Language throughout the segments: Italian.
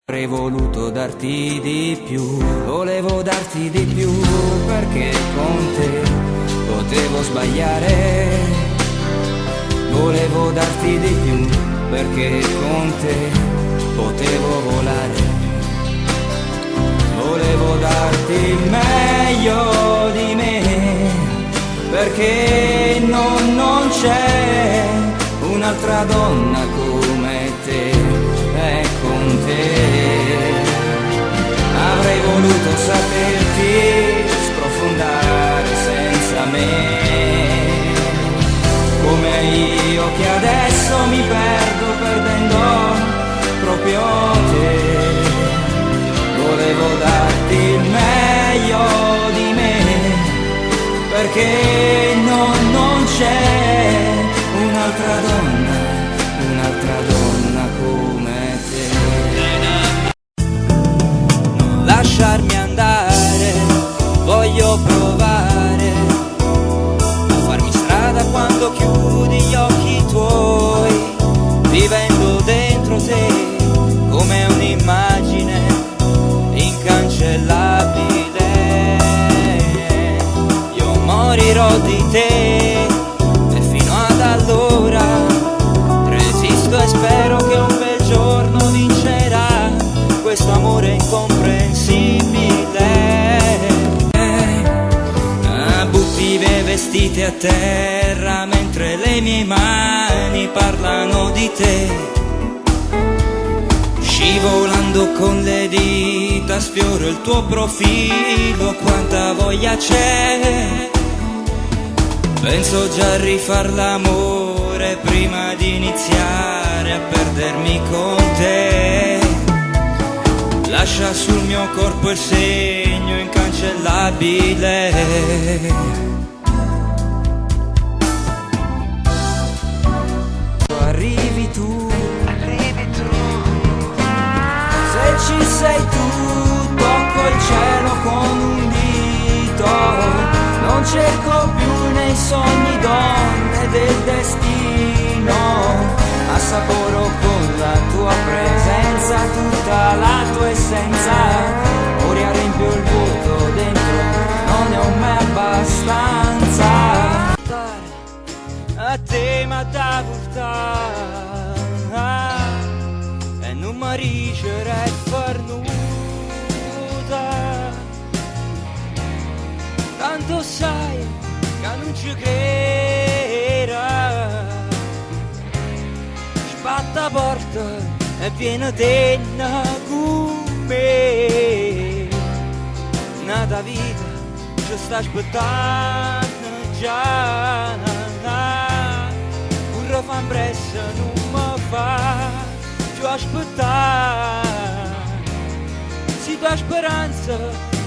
Avrei voluto darti di più, volevo darti di più, perché con te potevo sbagliare. Volevo darti di più, perché con te potevo volare. Volevo darti il meglio di me, perché non c'è un'altra donna come te, è con te. Avrei voluto saperti sprofondare senza me, come io che adesso mi perdo perdendo proprio te. Volevo darti il meglio di me, perché non c'è un'altra donna come te. Non lasciarmi andare, voglio provare a farmi strada quando chiudi gli occhi tuoi, vivendo dentro te come un'immagine incancellabile. Io morirò di te e fino ad allora resisto e spero che un bel giorno vincerà questo amore incomprensibile. Butti i miei vestiti a terra mentre le mie mani parlano di te. Scivolando con le dita sfioro il tuo profilo, quanta voglia c'è. Penso già a rifar l'amore prima di iniziare a perdermi con te. Lascia sul mio corpo il segno incancellabile. Arrivi tu, se ci sei tu, tocco il cielo con un dito. Non cerco più nei sogni donne del destino, assaporo con la tua presenza tutta la tua essenza. Ora riempio il vuoto dentro, non ne ho mai abbastanza. A te m'ha da portare e non mi ricerei farnuta. Tanto sai che non ci creda. Sbatta porta e viene tenna con me. Nata vita ci sta aspettando già. Pure fa impressa non mi fa più aspettare. Si tua speranza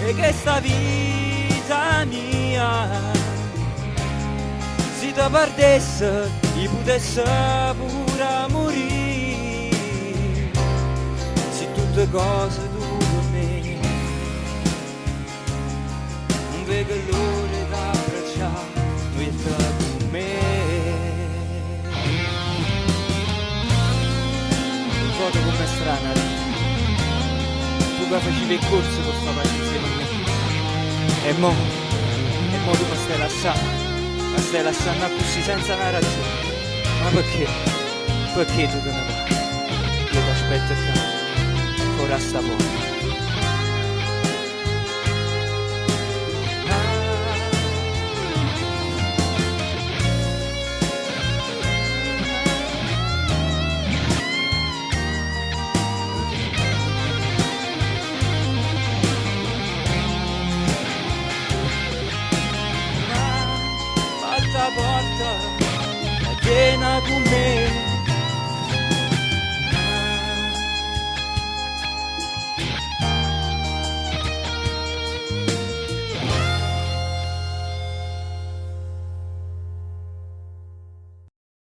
è che sta vita mia si ti perdesse, io potesse pure morire. Se tutte cose tu per me non vedo l'ora da abbracciare tu e te con me. Un foto come strana, tu che facevi il corso per fare parte insieme a me. E mo tu mi stai lasciando così senza una ragione. Ma perché? Perché tu te ne vai? Io ti aspetto qua, ora sta buona. Porta è piena con me.